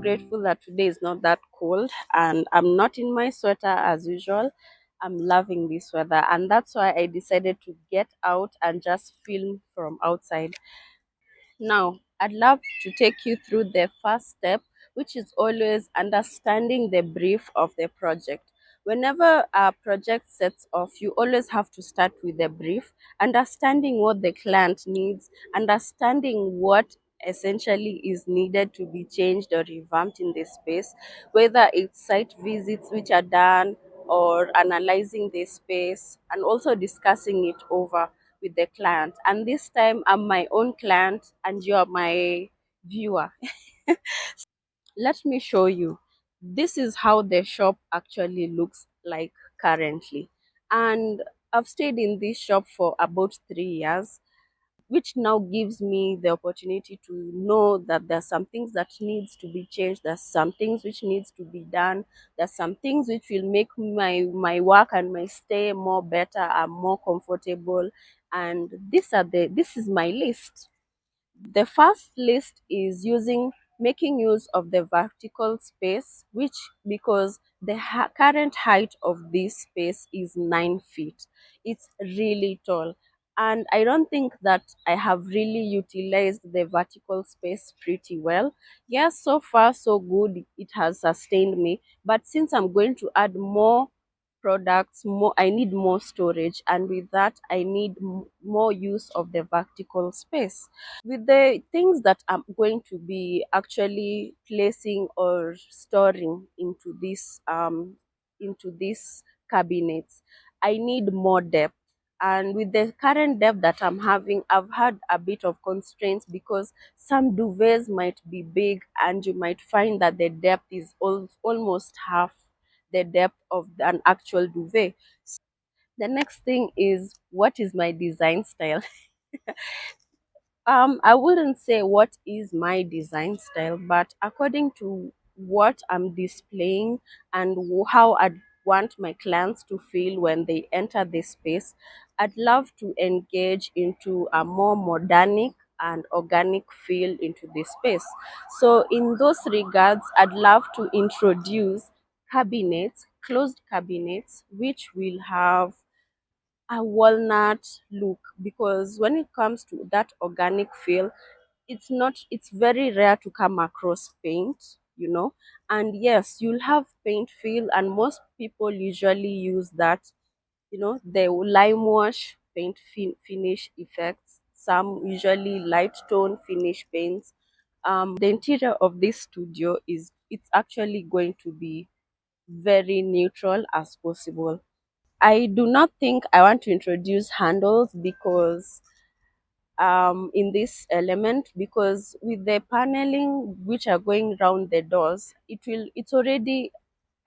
grateful that today is not that cold and I'm not in my sweater as usual. I'm loving this weather, and that's why I decided to get out and just film from outside. Now, I'd love to take you through the first step, which is always understanding the brief of the project. Whenever a project sets off, you always have to start with the brief, understanding what the client needs, understanding what essentially is needed to be changed or revamped in the space, whether it's site visits which are done or analyzing the space and also discussing it over with the client. And this time I'm my own client and you're my viewer. Let me show you. This is how the shop actually looks like currently. And I've stayed in this shop for about 3 years, which now gives me the opportunity to know that there's some things that needs to be changed, there's some things which needs to be done, there's some things which will make my work and my stay more better and more comfortable. And this is my list. The first list is making use of the vertical space, which because the current height of this space is 9 feet. It's really tall. And I don't think that I have really utilized the vertical space pretty well. Yes, so far so good. It has sustained me. But since I'm going to add more products, more I need more storage, and with that I need more use of the vertical space. With the things that I'm going to be actually placing or storing into these cabinets, I need more depth. And with the current depth that I'm having, I've had a bit of constraints because some duvets might be big and you might find that the depth is almost half the depth of an actual duvet. The next thing is, what is my design style? I wouldn't say what is my design style, but according to what I'm displaying and how I'd want my clients to feel when they enter this space, I'd love to engage into a more modernic and organic feel into this space. So, in those regards, I'd love to introduce cabinets, closed cabinets, which will have a walnut look, because when it comes to that organic feel, it's very rare to come across paint. And yes, you'll have paint feel, and most people usually use that, the lime wash paint finish effects, some usually light tone finish paints. The interior of this studio is it's actually going to be very neutral as possible. I do not think I want to introduce handles because in this element, because with the paneling which are going round the doors, it's already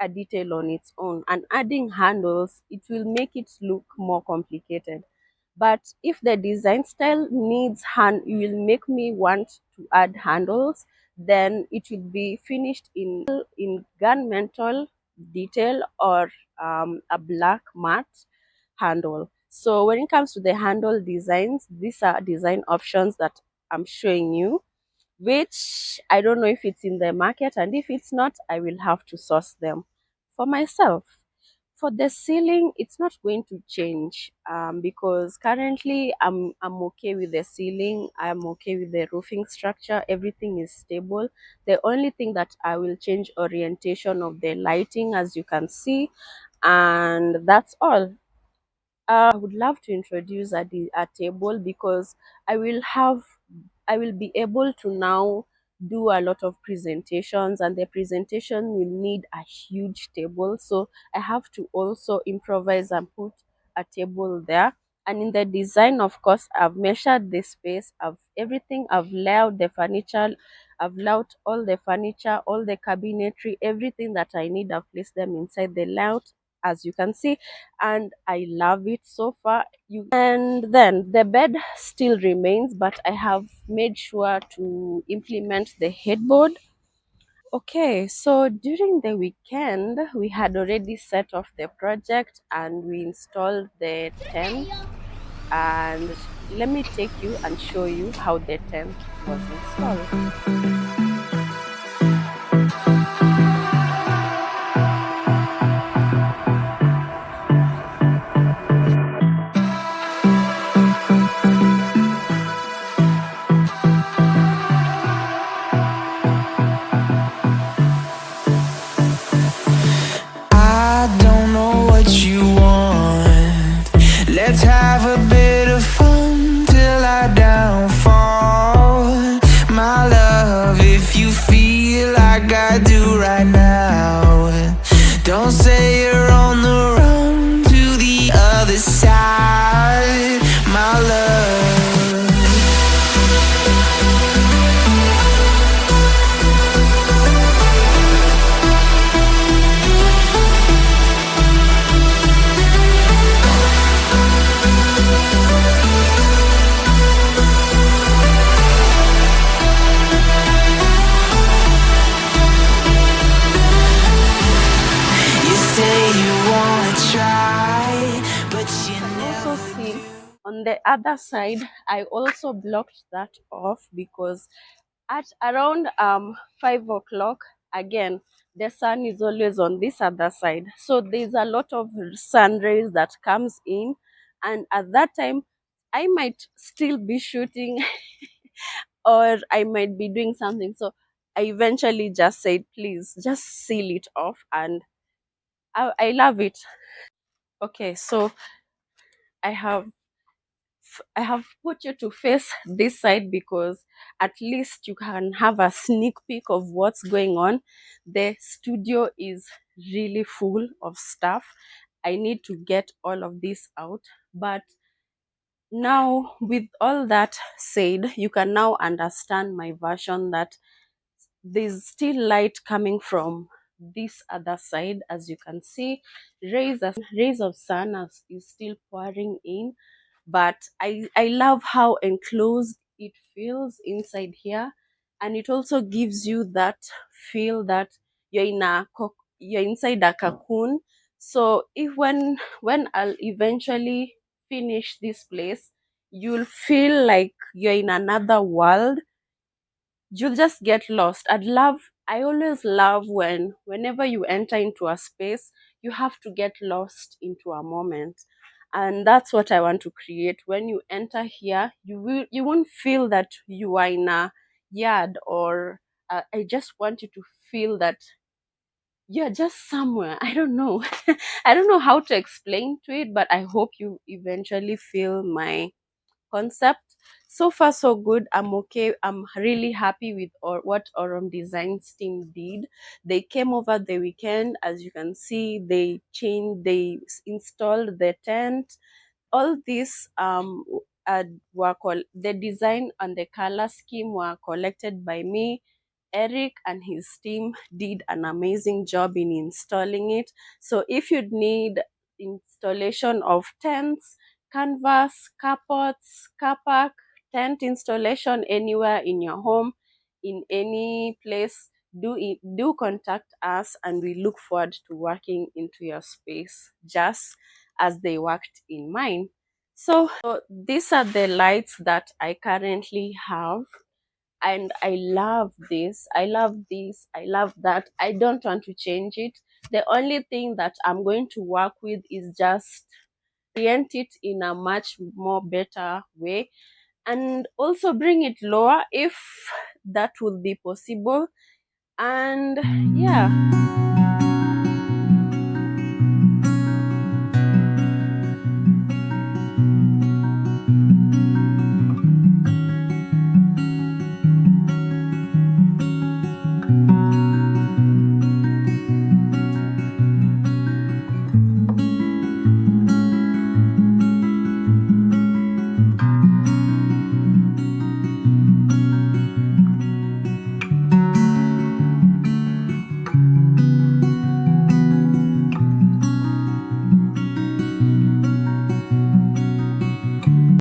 a detail on its own, and adding handles, it will make it look more complicated. But if the design style needs you will make me want to add handles, then it will be finished in gunmetal detail or a black matte handle. So when it comes to the handle designs, these are design options that I'm showing you, which I don't know if it's in the market, and if it's not, I will have to source them for myself. For the ceiling, it's not going to change because currently I'm okay with the ceiling. I'm okay with the roofing structure. Everything is stable. The only thing that I will change orientation of the lighting, as you can see, and that's all. I would love to introduce a table because I will have I will be able to now do a lot of presentations, and the presentation will need a huge table. So I have to also improvise and put a table there. And in the design, of course, I've measured the space, I've laid out the furniture, I've laid out all the furniture, all the cabinetry, everything that I need. I've placed them inside the layout, as you can see, and I love it so far. And then the bed still remains, but I have made sure to implement the headboard. Okay, so during the weekend, we had already set off the project and we installed the tent. And let me take you and show you how the tent was installed. I do right now. Don't say you're on the run to the other side, my love. You say you wanna try, but you Can also never see do. on the other side, I also blocked that off because at around 5 o'clock, again, the sun is always on this other side, so there's a lot of sun rays that comes in, and at that time I might still be shooting or I might be doing something. So I eventually just said, please just seal it off, and I love it. Okay, so I have I have put you to face this side because at least you can have a sneak peek of what's going on. The studio is really full of stuff. I need to get all of this out. But now, with all that said, you can now understand my version that there's still light coming from this other side. As you can see, rays of sun is still pouring in, but I love how enclosed it feels inside here, and it also gives you that feel that you're inside a cocoon. So if when I'll eventually finish this place, you'll feel like you're in another world. You'll just get lost. I always love whenever you enter into a space, you have to get lost into a moment. And that's what I want to create. When you enter here, you won't feel that you are in a yard, or I just want you to feel that you're just somewhere. I don't know. I don't know how to explain to it, but I hope you eventually feel my concept. So far, so good. I'm okay. I'm really happy with what Aurom Designs team did. They came over the weekend. As you can see, they installed the tent. All this the design and the color scheme were collected by me. Eric and his team did an amazing job in installing it. So if you'd need installation of tents, canvas, carports, car park, tent installation anywhere in your home, in any place, do contact us, and we look forward to working into your space just as they worked in mine. So these are the lights that I currently have, and I love this. I love this. I love that. I don't want to change it. The only thing that I'm going to work with is just orient it in a much more better way, and also bring it lower if that will be possible. And yeah,